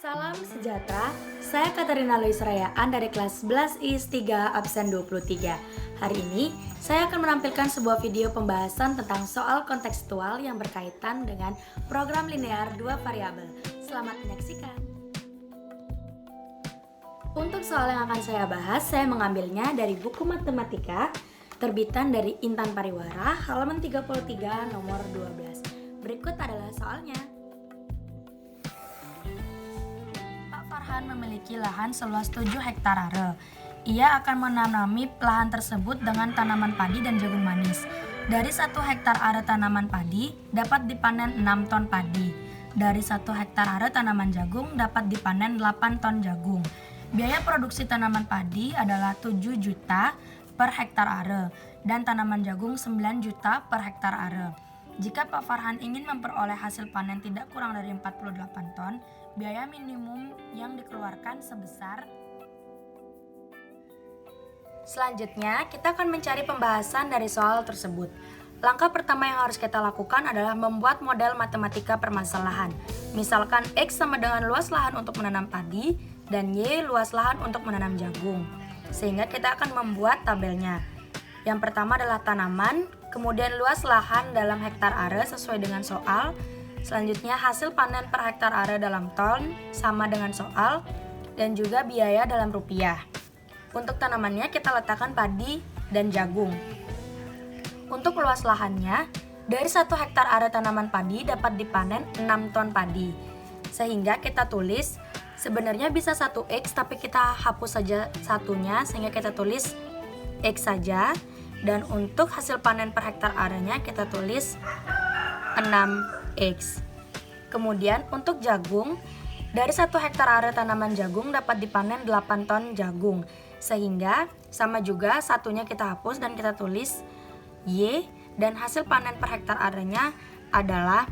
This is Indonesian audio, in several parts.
Salam sejahtera, saya Katarina Lois Rayaan dari kelas 11 IS 3 absen 23. Hari ini, saya akan menampilkan sebuah video pembahasan tentang soal kontekstual yang berkaitan dengan program linear dua variabel. Selamat menyaksikan. Untuk soal yang akan saya bahas, saya mengambilnya dari buku matematika terbitan dari Intan Pariwara, halaman 33 nomor 12. Berikut adalah soalnya. Farhan memiliki lahan seluas 7 hektar are. Ia akan menanami lahan tersebut dengan tanaman padi dan jagung manis. Dari 1 hektar are tanaman padi dapat dipanen 6 ton padi. Dari 1 hektar are tanaman jagung dapat dipanen 8 ton jagung. Biaya produksi tanaman padi adalah 7 juta per hektar are dan tanaman jagung 9 juta per hektar are. Jika Pak Farhan ingin memperoleh hasil panen tidak kurang dari 48 ton, biaya minimum yang dikeluarkan sebesar. Selanjutnya, kita akan mencari pembahasan dari soal tersebut. Langkah pertama yang harus kita lakukan adalah membuat model matematika permasalahan. Misalkan X sama dengan luas lahan untuk menanam padi dan Y luas lahan untuk menanam jagung. Sehingga kita akan membuat tabelnya. Yang pertama adalah tanaman, kemudian luas lahan dalam hektar are sesuai dengan soal. Selanjutnya hasil panen per hektar are dalam ton sama dengan soal, dan juga biaya dalam rupiah. Untuk tanamannya kita letakkan padi dan jagung. Untuk luas lahannya, dari 1 hektar are tanaman padi dapat dipanen 6 ton padi. Sehingga kita tulis, sebenarnya bisa 1X tapi kita hapus saja satunya sehingga kita tulis X saja. Dan untuk hasil panen per hektar arenya kita tulis 6X. Kemudian untuk jagung, dari 1 hektar are tanaman jagung dapat dipanen 8 ton jagung. Sehingga sama juga satunya kita hapus dan kita tulis Y, dan hasil panen per hektar arenya adalah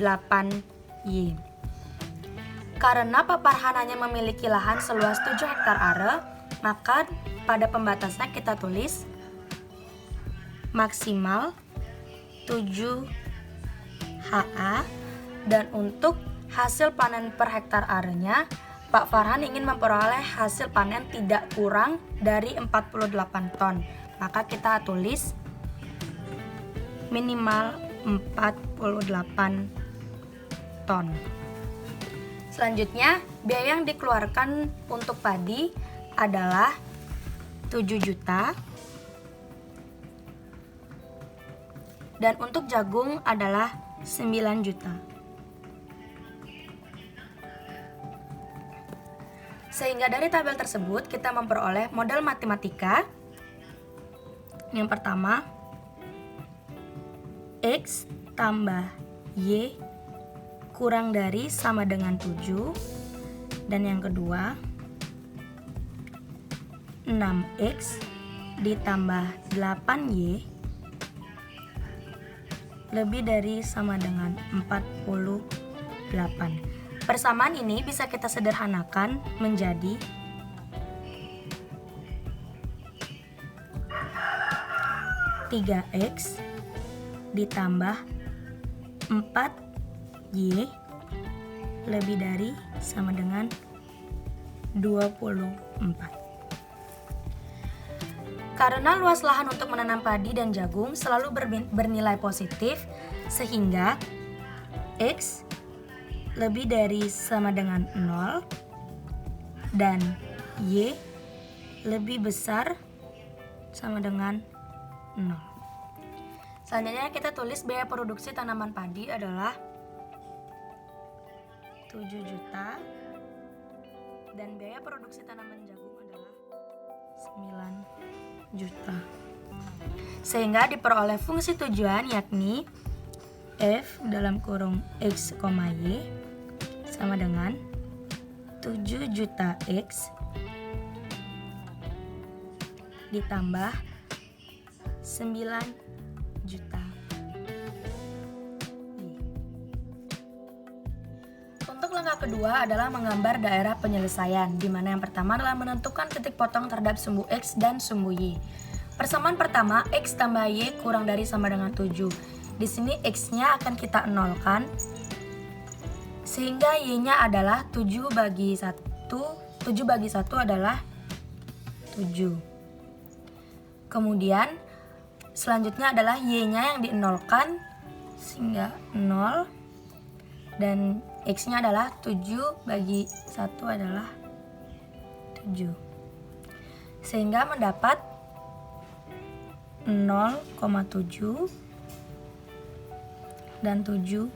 8Y. Karena Pak Farhan hanya memiliki lahan seluas 7 hektar are, maka pada pembatasnya kita tulis maksimal 7 HA, dan untuk hasil panen per hektar arenya Pak Farhan ingin memperoleh hasil panen tidak kurang dari 48 ton. Maka kita tulis minimal 48 ton. Selanjutnya, biaya yang dikeluarkan untuk padi adalah 7 juta. Dan untuk jagung adalah 9 juta. Sehingga dari tabel tersebut kita memperoleh model matematika. Yang pertama, X tambah Y kurang dari sama dengan 7. Dan yang kedua, 6X ditambah 8Y lebih dari sama dengan 48. Persamaan ini bisa kita sederhanakan menjadi 3X ditambah 4Y lebih dari sama dengan 24. Karena luas lahan untuk menanam padi dan jagung selalu bernilai positif, sehingga X lebih dari sama dengan 0 dan Y lebih besar sama dengan 0. Selanjutnya kita tulis biaya produksi tanaman padi adalah 7 juta dan biaya produksi tanaman jagung adalah 9 juta. Sehingga diperoleh fungsi tujuan yakni F dalam kurung X, Y sama dengan 7 juta X ditambah 9 juta Y. Untuk langkah kedua adalah menggambar daerah penyelesaian, di mana yang pertama adalah menentukan titik potong terhadap sumbu X dan sumbu Y. Persamaan pertama, X tambah Y kurang dari sama dengan 7. Di sini X-nya akan kita nolkan, Sehingga Y-nya adalah 7 bagi 1. 7 bagi 1 adalah 7. Kemudian selanjutnya adalah Y-nya yang dienolkan, sehingga 0. Dan X-nya adalah 7 bagi 1 adalah 7. Sehingga mendapat 0,7 dan 7,0.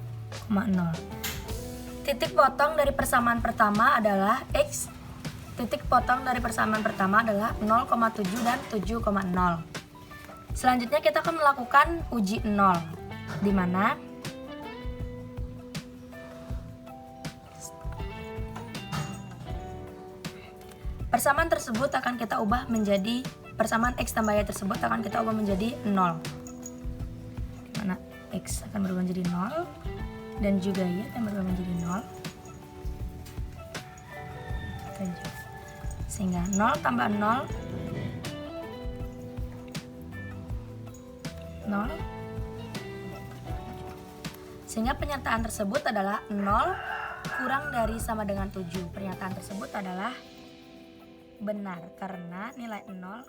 Titik potong dari persamaan pertama adalah X. Titik potong dari persamaan pertama adalah 0,7 dan 7,0. Selanjutnya kita akan melakukan uji 0, di mana persamaan tersebut akan kita ubah menjadi persamaan X tambah Y tersebut akan kita ubah menjadi 0. Di mana X akan berubah menjadi 0 dan juga Y akan berubah menjadi 0. Sehingga 0 tambah 0 0. Sehingga pernyataan tersebut adalah 0 kurang dari sama dengan 7. Pernyataan tersebut adalah benar karena nilai 0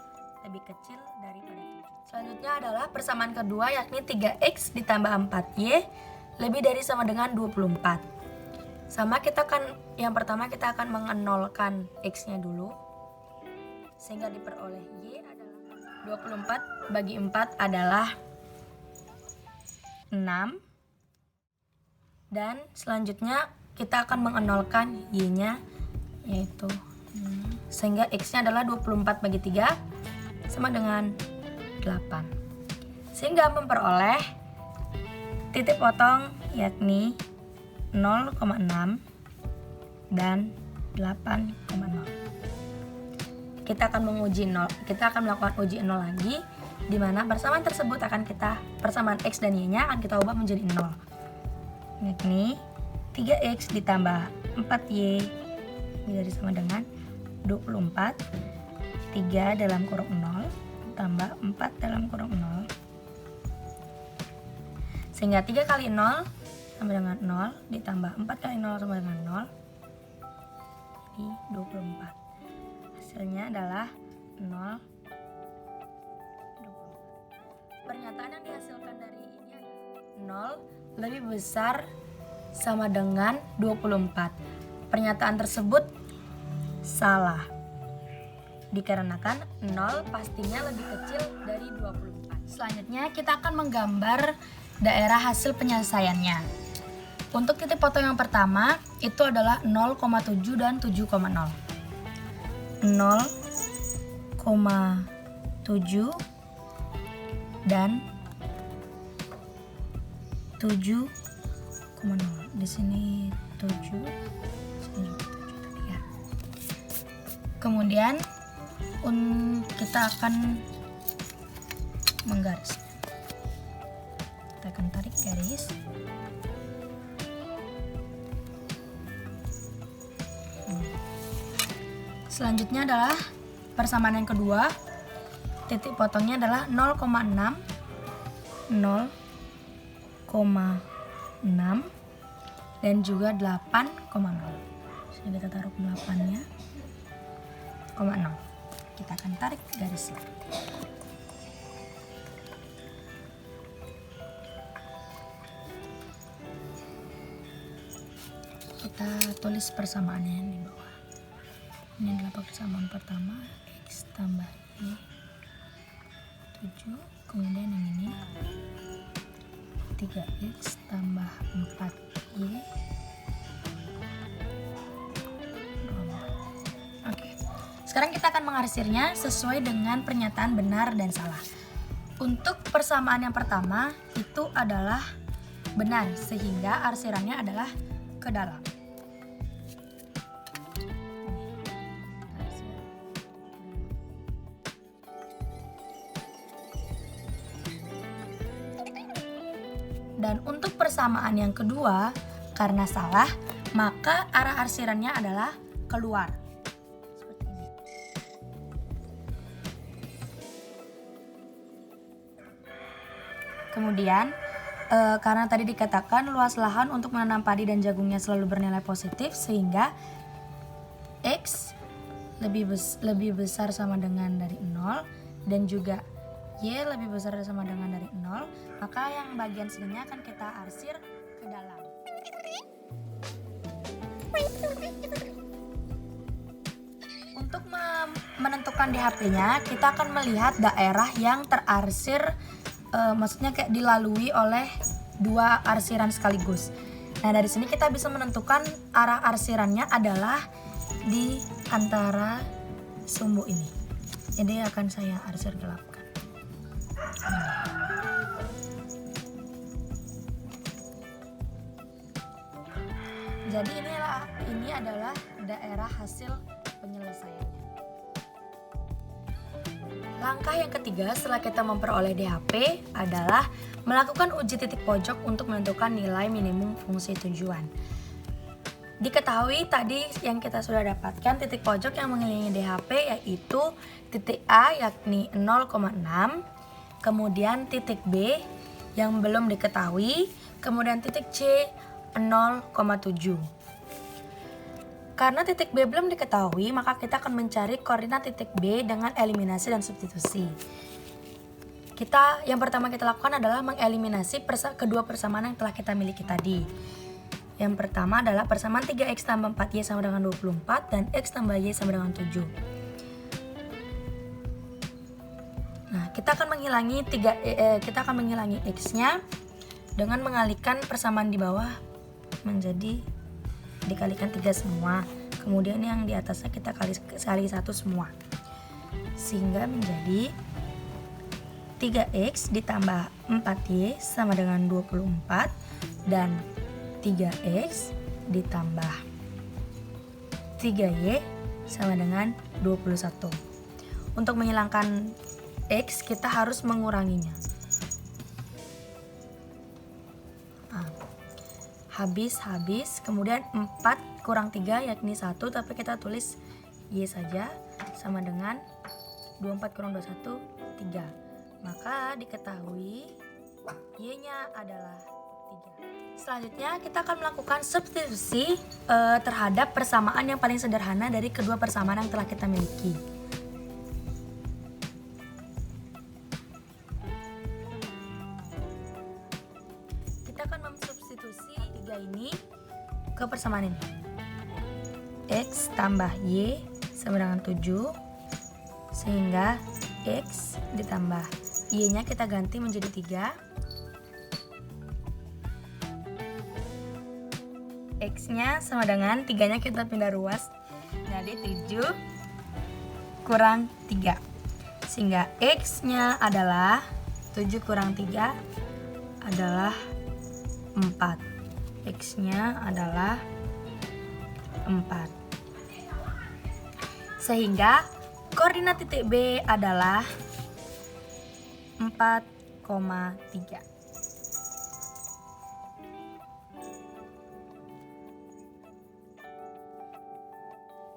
lebih kecil daripada 7. Selanjutnya adalah persamaan kedua, yakni 3X ditambah 4Y lebih dari sama dengan 24. Sama, yang pertama kita akan mengenolkan X-nya dulu, sehingga diperoleh Y adalah 24 bagi 4 adalah 6. Dan selanjutnya kita akan mengenolkan Y-nya, yaitu sehingga X-nya adalah 24 bagi 3 sama dengan 8. Sehingga memperoleh titik potong yakni 0,6 dan 8,0. Kita akan melakukan uji 0 lagi, di mana persamaan tersebut persamaan X dan Y-nya akan kita ubah menjadi 0. Yakni 3X ditambah 4Y dari sama dengan 24. 3 dalam kurung 0 tambah 4 dalam kurung 0. Sehingga 3 kali 0 sama dengan 0 ditambah 4 kali 0 sama dengan 0. Jadi 24. Hasilnya adalah 0. Pernyataan yang dihasilkan dari ini adalah 0 lebih besar sama dengan 24. Pernyataan tersebut salah, dikarenakan 0 pastinya lebih kecil dari 24. Selanjutnya kita akan menggambar daerah hasil penyelesaiannya. Untuk titik potong yang pertama itu adalah 0,7 dan 7,0. 0,7 dan 7,0. Di sini 7, sini juga 7 tadi ya. Kemudian kita akan menggaris. Kita akan tarik garis. Selanjutnya adalah persamaan yang kedua. Titik potongnya adalah 0,6, 0,6 dan juga 8,0. Jadi kita taruh 8-nya, 0,0. Kita akan tarik garisnya. Kita tulis persamaannya di bawah. Ini adalah persamaan pertama, X tambah Y 7. Kemudian yang ini 3X tambah 4Y 24. Oke. Sekarang kita akan mengarsirnya sesuai dengan pernyataan benar dan salah. Untuk persamaan yang pertama itu adalah benar, sehingga arsirannya adalah ke dalam. Dan untuk persamaan yang kedua, karena salah, maka arah arsirannya adalah keluar. Seperti ini. Kemudian, karena tadi dikatakan luas lahan untuk menanam padi dan jagungnya selalu bernilai positif, sehingga X lebih besar sama dengan dari 0 dan juga Y lebih besar sama dengan dari 0, maka yang bagian sininya akan kita arsir ke dalam. Untuk menentukan DHP-nya, kita akan melihat daerah yang terarsir, maksudnya kayak dilalui oleh dua arsiran sekaligus. Nah, dari sini kita bisa menentukan arah arsirannya adalah di antara sumbu ini. Jadi akan saya arsir gelapkan. Jadi ini adalah daerah hasil penyelesaiannya. Langkah yang ketiga setelah kita memperoleh DHP adalah melakukan uji titik pojok untuk menentukan nilai minimum fungsi tujuan. Diketahui tadi yang kita sudah dapatkan titik pojok yang mengelilingi DHP yaitu titik A yakni 0,6, kemudian titik B yang belum diketahui, kemudian titik C 0,7. Karena titik B belum diketahui, maka kita akan mencari koordinat titik B dengan eliminasi dan substitusi. Yang pertama kita lakukan adalah mengeliminasi kedua persamaan yang telah kita miliki tadi. Yang pertama adalah persamaan 3x tambah 4y sama dengan 24 dan x tambah y sama dengan 7. Nah, kita akan menghilangi x-nya dengan mengalihkan persamaan di bawah menjadi dikalikan 3 semua. Kemudian yang di atasnya kita kali 1 semua. Sehingga menjadi 3x ditambah 4y sama dengan 24 dan 3x ditambah 3y sama dengan 21. Untuk menghilangkan x kita harus menguranginya. Habis, kemudian 4 kurang 3 yakni 1, tapi kita tulis y saja sama dengan 24 kurang 21, 3. Maka diketahui y-nya adalah 3. Selanjutnya kita akan melakukan substitusi terhadap persamaan yang paling sederhana dari kedua persamaan yang telah kita miliki. Kita akan mensubstitusi 3 ini ke persamaan ini. X tambah Y sama dengan 7, sehingga X ditambah Y-nya kita ganti menjadi 3. X-nya sama dengan 3-nya kita pindah ruas, jadi 7 kurang 3. Sehingga X-nya adalah 7 kurang 3 adalah 4. X-nya adalah 4. Sehingga koordinat titik B adalah 4,3.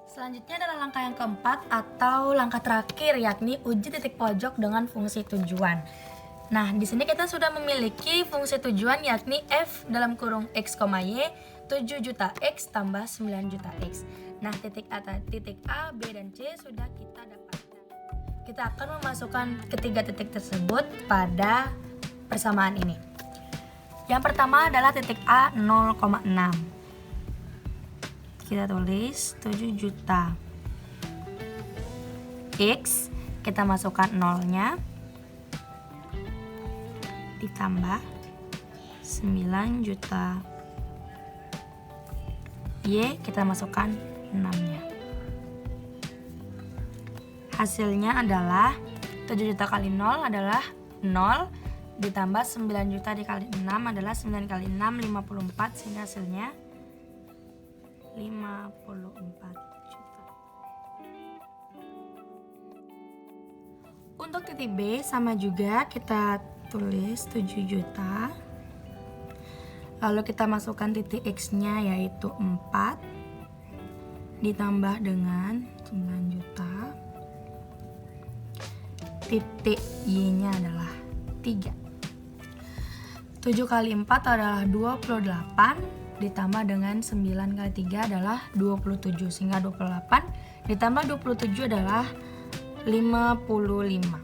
Selanjutnya adalah langkah yang keempat atau langkah terakhir, yakni uji titik pojok dengan fungsi tujuan. Nah, di sini kita sudah memiliki fungsi tujuan yakni f dalam kurung x, y 7 juta x tambah 9 juta x. Nah, titik A, B, dan C sudah kita dapatkan. Kita akan memasukkan ketiga titik tersebut pada persamaan ini. Yang pertama adalah titik A 0,6. Kita tulis 7 juta x, kita masukkan 0-nya, ditambah 9 juta Y, kita masukkan 6-nya. Hasilnya adalah 7 juta kali 0 adalah 0, ditambah 9 juta dikali 6 adalah 9 kali 6, 54, sehingga hasilnya 54 juta. Untuk titik B sama juga, kita tulis 7 juta, lalu kita masukkan titik X-nya yaitu 4 ditambah dengan 9 juta, titik Y-nya adalah 3. 7 kali 4 adalah 28, ditambah dengan 9 kali 3 adalah 27, sehingga 28 ditambah 27 adalah 55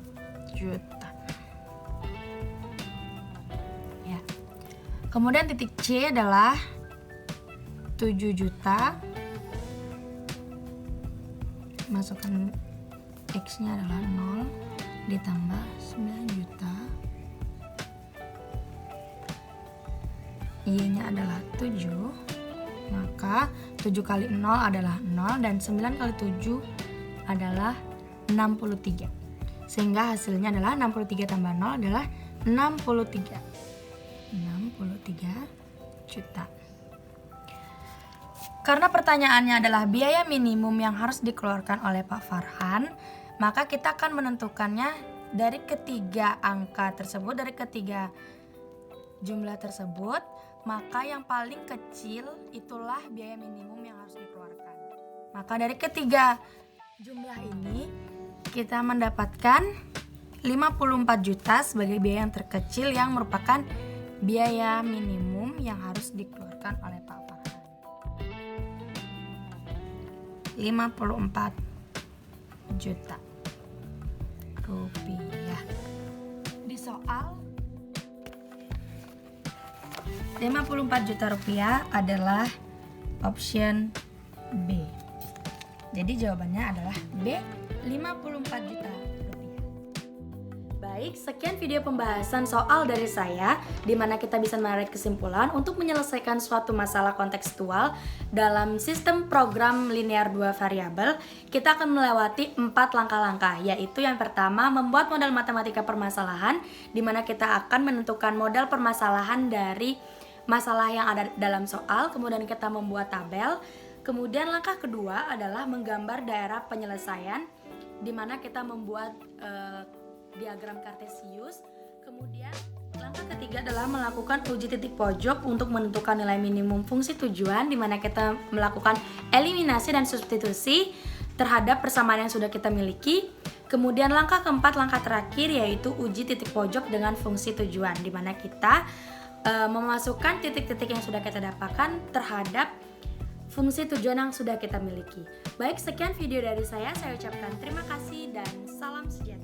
juta. Ya. Kemudian titik C adalah 7 juta. Masukkan X-nya adalah 0 ditambah 9 juta. Y-nya adalah 7. Maka 7 kali 0 adalah 0 dan 9 kali 7 adalah 63. Sehingga hasilnya adalah 63 tambah 0 adalah 63. 63 juta. Karena pertanyaannya adalah biaya minimum yang harus dikeluarkan oleh Pak Farhan, maka kita akan menentukannya dari ketiga angka tersebut, dari ketiga jumlah tersebut, maka yang paling kecil itulah biaya minimum yang harus dikeluarkan. Maka dari ketiga jumlah ini kita mendapatkan 54 juta sebagai biaya yang terkecil yang merupakan biaya minimum yang harus dikeluarkan oleh Pak Farhan. 54 juta rupiah. Di soal 54 juta rupiah adalah option B. Jadi jawabannya adalah B, 54 juta rupiah. Baik, sekian video pembahasan soal dari saya, di mana kita bisa menarik kesimpulan untuk menyelesaikan suatu masalah kontekstual dalam sistem program linear 2 variabel. Kita akan melewati 4 langkah-langkah, yaitu yang pertama membuat model matematika permasalahan, di mana kita akan menentukan model permasalahan dari masalah yang ada dalam soal, kemudian kita membuat tabel. Kemudian langkah kedua adalah menggambar daerah penyelesaian, di mana kita membuat diagram kartesius. Kemudian langkah ketiga adalah melakukan uji titik pojok untuk menentukan nilai minimum fungsi tujuan, di mana kita melakukan eliminasi dan substitusi terhadap persamaan yang sudah kita miliki. Kemudian langkah keempat, langkah terakhir, yaitu uji titik pojok dengan fungsi tujuan, di mana kita memasukkan titik-titik yang sudah kita dapatkan terhadap fungsi tujuan yang sudah kita miliki. Baik, sekian video dari saya ucapkan terima kasih dan salam sejahtera.